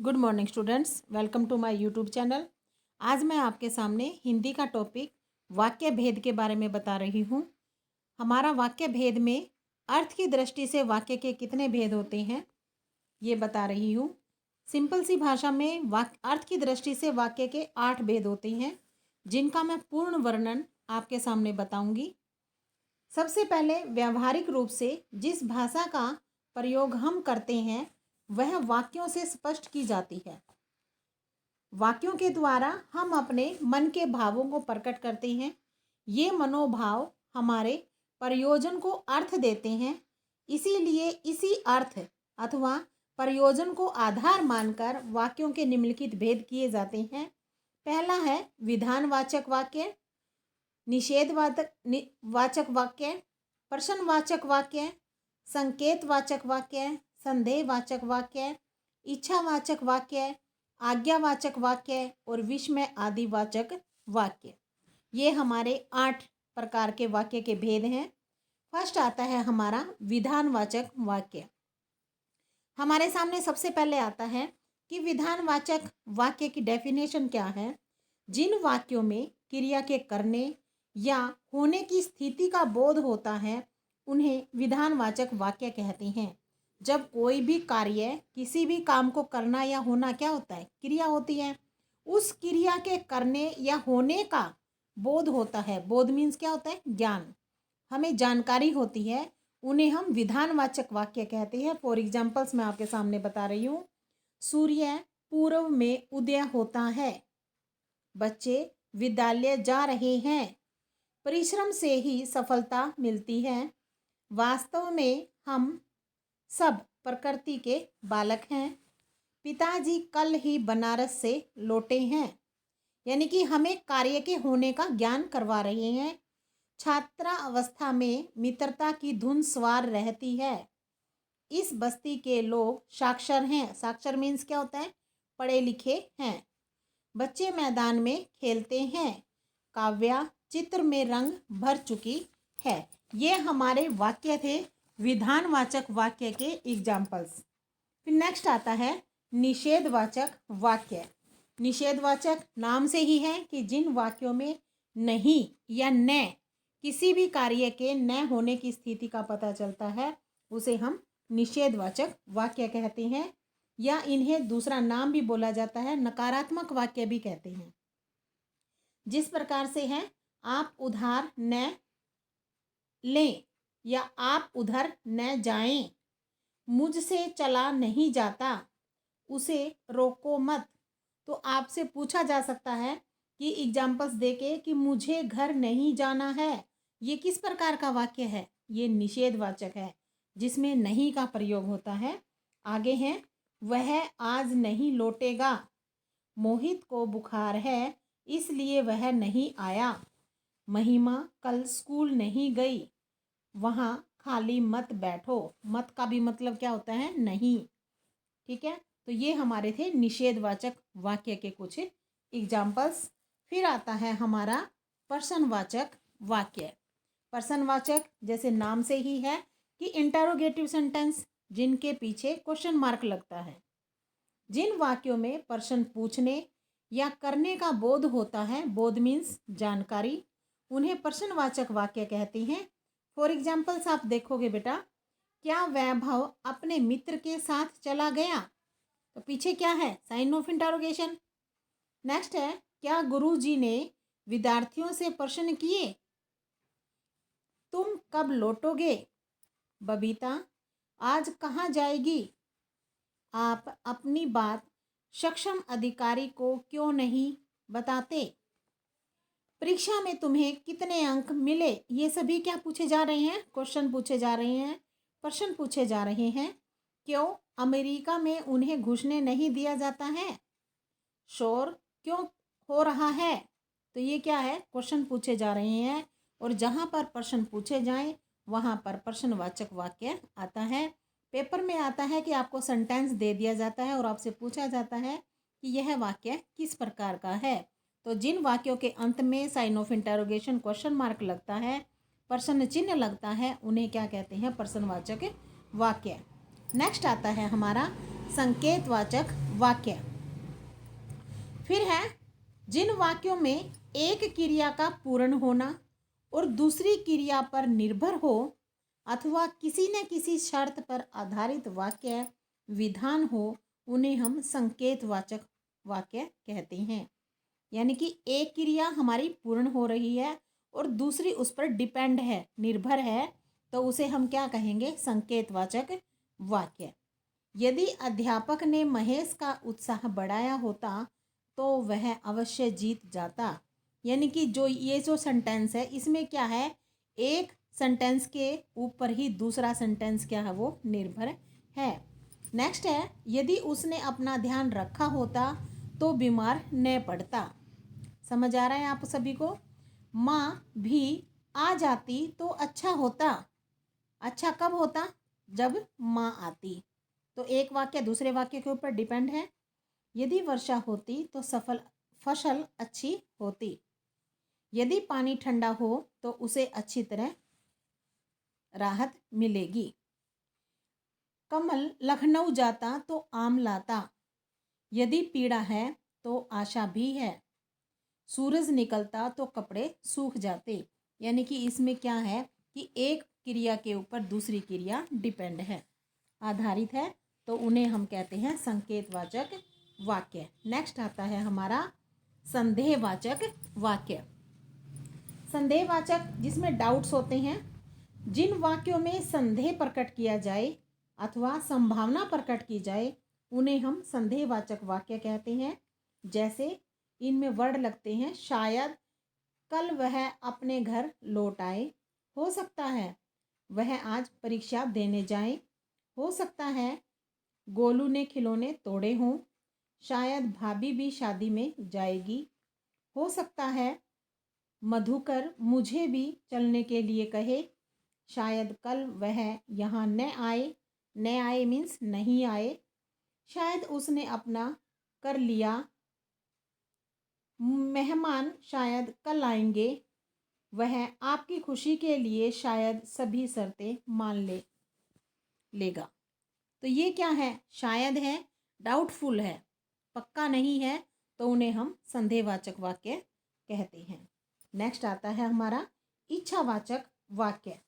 Good morning students, welcome to my YouTube channel. आज मैं आपके सामने हिंदी का टॉपिक वाक्य भेद के बारे में बता रही हूँ। हमारा वाक्य भेद में अर्थ की दृष्टि से वाक्य के कितने भेद होते हैं ये बता रही हूँ। सिंपल सी भाषा में अर्थ की दृष्टि से वाक्य के 8 भेद होते हैं, जिनका मैं पूर्ण वर्णन आपके सामने बताऊँगी। सबसे पहले व्यावहारिक रूप से जिस भाषा का प्रयोग हम करते हैं वह वाक्यों से स्पष्ट की जाती है। वाक्यों के द्वारा हम अपने मन के भावों को प्रकट करते हैं। ये मनोभाव हमारे प्रयोजन को अर्थ देते हैं। इसीलिए इसी अर्थ अथवा प्रयोजन को आधार मानकर वाक्यों के निम्नलिखित भेद किए जाते हैं। पहला है विधानवाचक वाक्य, निषेधवाचक वाक्य, प्रश्नवाचक वाक्य, संकेतवाचक वाक्य, संदेहवाचक वाक्य, इच्छावाचक वाक्य, आज्ञावाचक वाक्य और विस्मय आदि वाचक वाक्य। ये हमारे 8 प्रकार के वाक्य के भेद हैं। फर्स्ट आता है हमारा विधानवाचक वाक्य। हमारे सामने सबसे पहले आता है कि विधानवाचक वाक्य की डेफिनेशन क्या है। जिन वाक्यों में क्रिया के करने या होने की स्थिति का बोध होता है उन्हें विधानवाचक वाक्य कहते हैं। जब कोई भी कार्य, किसी भी काम को करना या होना क्या होता है, क्रिया होती है। उस क्रिया के करने या होने का बोध होता है। बोध मीन्स क्या होता है, ज्ञान, हमें जानकारी होती है, उन्हें हम विधानवाचक वाक्य कहते हैं। फॉर एग्जाम्पल्स मैं आपके सामने बता रही हूँ। सूर्य पूर्व में उदय होता है, बच्चे विद्यालय जा रहे हैं, परिश्रम से ही सफलता मिलती है, वास्तव में हम सब प्रकृति के बालक हैं, पिताजी कल ही बनारस से लौटे हैं। यानी कि हमें कार्य के होने का ज्ञान करवा रहे हैं। छात्रावस्था में मित्रता की धुन सवार रहती है, इस बस्ती के लोग साक्षर हैं। साक्षर मीन्स क्या होता है, पढ़े लिखे हैं। बच्चे मैदान में खेलते हैं, काव्या चित्र में रंग भर चुकी है। ये हमारे वाक्य थे विधानवाचक वाक्य के एग्जाम्पल्स। फिर नेक्स्ट आता है निषेधवाचक वाक्य। निषेधवाचक नाम से ही है कि जिन वाक्यों में नहीं या न किसी भी कार्य के न होने की स्थिति का पता चलता है उसे हम निषेधवाचक वाक्य कहते हैं, या इन्हें दूसरा नाम भी बोला जाता है, नकारात्मक वाक्य भी कहते हैं। जिस प्रकार से है, आप उधार न लें या आप उधर न जाएं, मुझसे चला नहीं जाता, उसे रोको मत। तो आपसे पूछा जा सकता है कि एग्जाम्पल्स देके कि मुझे घर नहीं जाना है, ये किस प्रकार का वाक्य है, ये निषेधवाचक है जिसमें नहीं का प्रयोग होता है। आगे है वह आज नहीं लौटेगा, मोहित को बुखार है इसलिए वह नहीं आया, महिमा कल स्कूल नहीं गई, वहाँ खाली मत बैठो। मत का भी मतलब क्या होता है, नहीं। ठीक है, तो ये हमारे थे निषेधवाचक वाक्य के कुछ एग्जाम्पल्स। फिर आता है हमारा प्रश्नवाचक वाक्य। प्रश्नवाचक जैसे नाम से ही है कि इंटरोगेटिव सेंटेंस, जिनके पीछे क्वेश्चन मार्क लगता है। जिन वाक्यों में प्रश्न पूछने या करने का बोध होता है, बोध मीन्स जानकारी, उन्हें प्रश्नवाचक वाक्य कहते हैं। फॉर एग्जाम्पल्स आप देखोगे बेटा, क्या वैभव अपने मित्र के साथ चला गया, तो पीछे क्या है, साइन ऑफ इंटरोगेशन। नेक्स्ट है क्या गुरुजी ने विद्यार्थियों से प्रश्न किए, तुम कब लौटोगे, बबीता आज कहाँ जाएगी, आप अपनी बात सक्षम अधिकारी को क्यों नहीं बताते, परीक्षा में तुम्हें कितने अंक मिले। ये सभी क्या पूछे जा रहे हैं, क्वेश्चन पूछे जा रहे हैं, प्रश्न पूछे जा रहे हैं। क्यों अमेरिका में उन्हें घुसने नहीं दिया जाता है, शोर क्यों हो रहा है, तो ये क्या है, क्वेश्चन पूछे जा रहे हैं। और जहाँ पर प्रश्न पूछे जाएं वहाँ पर प्रश्नवाचक वाक्य आता है। पेपर में आता है कि आपको सेंटेंस दे दिया जाता है और आपसे पूछा जाता है कि यह वाक्य किस प्रकार का है। तो जिन वाक्यों के अंत में sign of interrogation question mark लगता है, प्रश्न चिन्ह लगता है, उन्हें क्या कहते हैं, प्रश्नवाचक वाक्य। नेक्स्ट आता है हमारा संकेतवाचक वाक्य। फिर है जिन वाक्यों में एक क्रिया का पूर्ण होना और दूसरी क्रिया पर निर्भर हो अथवा किसी न किसी शर्त पर आधारित वाक्य विधान हो उन्हें हम संकेतवाचक वाक्य कहते हैं। यानी कि एक क्रिया हमारी पूर्ण हो रही है और दूसरी उस पर डिपेंड है, निर्भर है, तो उसे हम क्या कहेंगे? संकेतवाचक वाक्य। यदि अध्यापक ने महेश का उत्साह बढ़ाया होता तो वह अवश्य जीत जाता। यानी कि ये जो सेंटेंस है इसमें क्या है? एक सेंटेंस के ऊपर ही दूसरा सेंटेंस क्या है? वो निर्भर है। नेक्स्ट है यदि उसने अपना ध्यान रखा होता तो बीमार न पड़ता। समझ आ रहा है आप सभी को? माँ भी आ जाती तो अच्छा होता। अच्छा कब होता? जब माँ आती। तो एक वाक्य दूसरे वाक्य के ऊपर डिपेंड है। यदि वर्षा होती तो फसल अच्छी होती। यदि पानी ठंडा हो तो उसे अच्छी तरह राहत मिलेगी। कमल लखनऊ जाता तो आम लाता। यदि पीड़ा है तो आशा भी है। सूरज निकलता तो कपड़े सूख जाते। यानी कि इसमें क्या है कि एक क्रिया के ऊपर दूसरी क्रिया डिपेंड है, आधारित है, तो उन्हें हम कहते हैं संकेतवाचक वाक्य। नेक्स्ट आता है हमारा संदेहवाचक वाक्य। संदेहवाचक जिसमें डाउट्स होते हैं। जिन वाक्यों में संदेह प्रकट किया जाए अथवा संभावना प्रकट की जाए उन्हें हम संदेहवाचक वाक्य कहते हैं। जैसे इनमें वर्ड लगते हैं शायद कल वह अपने घर लौट आए, हो सकता है वह आज परीक्षा देने जाए, हो सकता है गोलू ने खिलौने तोड़े हों, शायद भाभी भी शादी में जाएगी, हो सकता है मधुकर मुझे भी चलने के लिए कहे, शायद कल वह यहाँ न आए, न आए मीन्स नहीं आए, शायद उसने अपना कर लिया, मेहमान शायद कल आएंगे, वह आपकी खुशी के लिए शायद सभी शर्तें मान लेगा। तो ये क्या है? शायद है, डाउटफुल है, पक्का नहीं है, तो उन्हें हम संदेहवाचक वाक्य कहते हैं। नेक्स्ट आता है हमारा इच्छावाचक वाक्य।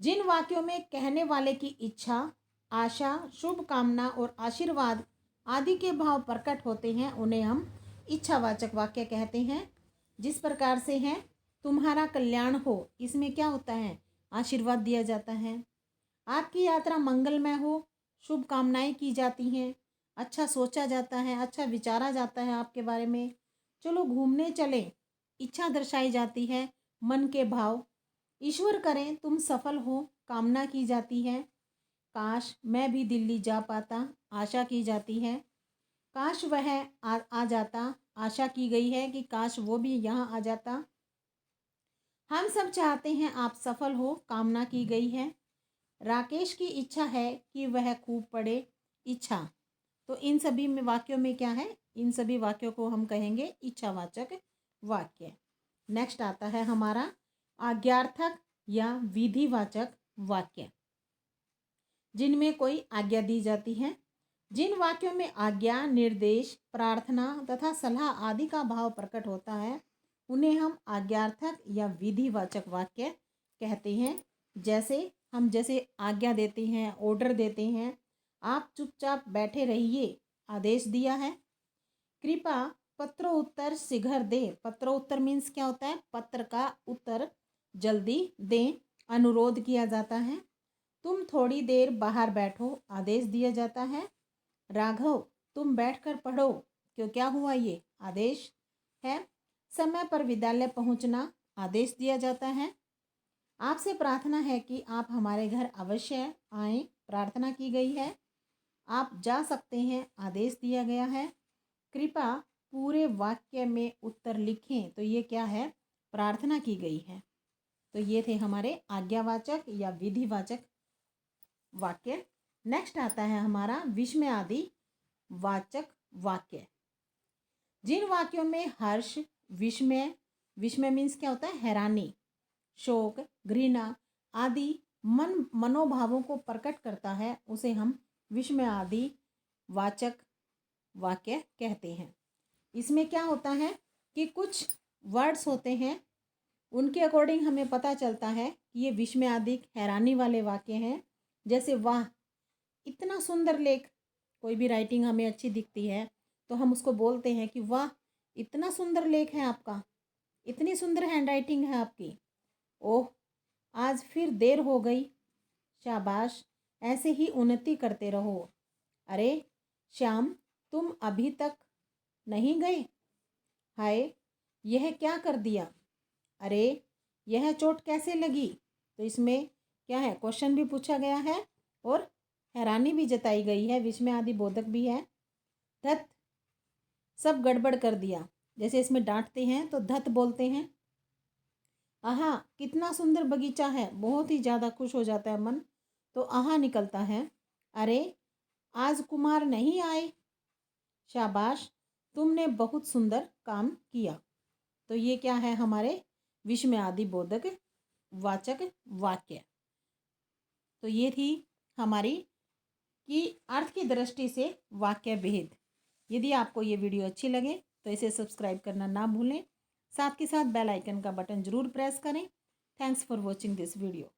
जिन वाक्यों में कहने वाले की इच्छा, आशा, शुभकामना और आशीर्वाद आदि के भाव प्रकट होते हैं उन्हें हम इच्छावाचक वाक्य कहते हैं। जिस प्रकार से है तुम्हारा कल्याण हो, इसमें क्या होता है? आशीर्वाद दिया जाता है। आपकी यात्रा मंगलमय हो, शुभकामनाएं की जाती हैं, अच्छा सोचा जाता है, अच्छा विचारा जाता है आपके बारे में, चलो घूमने चलें, इच्छा दर्शाई जाती है, मन के भाव, ईश्वर करें तुम सफल हो, कामना की जाती है, काश मैं भी दिल्ली जा पाता, आशा की जाती है, काश वह आ जाता, आशा की गई है कि काश वो भी यहाँ आ जाता, हम सब चाहते हैं आप सफल हो, कामना की गई है, राकेश की इच्छा है कि वह खूब पढ़े, इच्छा। तो इन सभी में वाक्यों में क्या है? इन सभी वाक्यों को हम कहेंगे इच्छावाचक वाक्य। नेक्स्ट आता है हमारा आज्ञार्थक या विधिवाचक वाक्य, जिनमें कोई आज्ञा दी जाती है। जिन वाक्यों में आज्ञा, निर्देश, प्रार्थना तथा सलाह आदि का भाव प्रकट होता है उन्हें हम आज्ञार्थक या विधिवाचक वाक्य कहते हैं। जैसे आज्ञा देते हैं, ऑर्डर देते हैं, आप चुपचाप बैठे रहिए, आदेश दिया है। कृपा पत्र उत्तर शीघ्र दे, पत्र उत्तर मीन्स क्या होता है? पत्र का उत्तर जल्दी दें, अनुरोध किया जाता है। तुम थोड़ी देर बाहर बैठो, आदेश दिया जाता है। राघव तुम बैठकर पढ़ो, क्यों क्या हुआ? ये आदेश है। समय पर विद्यालय पहुंचना, आदेश दिया जाता है। आपसे प्रार्थना है कि आप हमारे घर अवश्य आएं, प्रार्थना की गई है। आप जा सकते हैं, आदेश दिया गया है। कृपया पूरे वाक्य में उत्तर लिखें, तो ये क्या है? प्रार्थना की गई है। तो ये थे हमारे आज्ञावाचक या विधिवाचक वाक्य। नेक्स्ट आता है हमारा विस्मयादि वाचक वाक्य। जिन वाक्यों में हर्ष, विस्मय, विस्मय मीन्स क्या होता है? हैरानी, शोक, घृणा आदि मनोभावों को प्रकट करता है उसे हम विस्मयादि वाचक वाक्य कहते हैं। इसमें क्या होता है कि कुछ वर्ड्स होते हैं, उनके अकॉर्डिंग हमें पता चलता है कि ये विस्मयादिक हैरानी वाले वाक्य हैं। जैसे वाह, इतना सुंदर लेख। कोई भी राइटिंग हमें अच्छी दिखती है तो हम उसको बोलते हैं कि वाह, इतना सुंदर लेख है आपका, इतनी सुंदर हैंड राइटिंग है आपकी। ओह, आज फिर देर हो गई। शाबाश, ऐसे ही उन्नति करते रहो। अरे श्याम, तुम अभी तक नहीं गए। हाय, यह क्या कर दिया। अरे, यह चोट कैसे लगी। तो इसमें क्या है, क्वेश्चन भी पूछा गया है और हैरानी भी जताई गई है, विस्मय आदि बोधक भी है। धत, सब गड़बड़ कर दिया। जैसे इसमें डांटते हैं तो धत बोलते हैं। आहा, कितना सुंदर बगीचा है, बहुत ही ज़्यादा खुश हो जाता है मन, तो आहा निकलता है। अरे, आज कुमार नहीं आए। शाबाश, तुमने बहुत सुंदर काम किया। तो ये क्या है, हमारे विस्मय आदि बोधक वाचक वाक्य। तो ये थी हमारी कि अर्थ की दृष्टि से वाक्य भेद। यदि आपको ये वीडियो अच्छी लगे तो इसे सब्सक्राइब करना ना भूलें, साथ के साथ बेल आइकन का बटन ज़रूर प्रेस करें। Thanks for watching this video.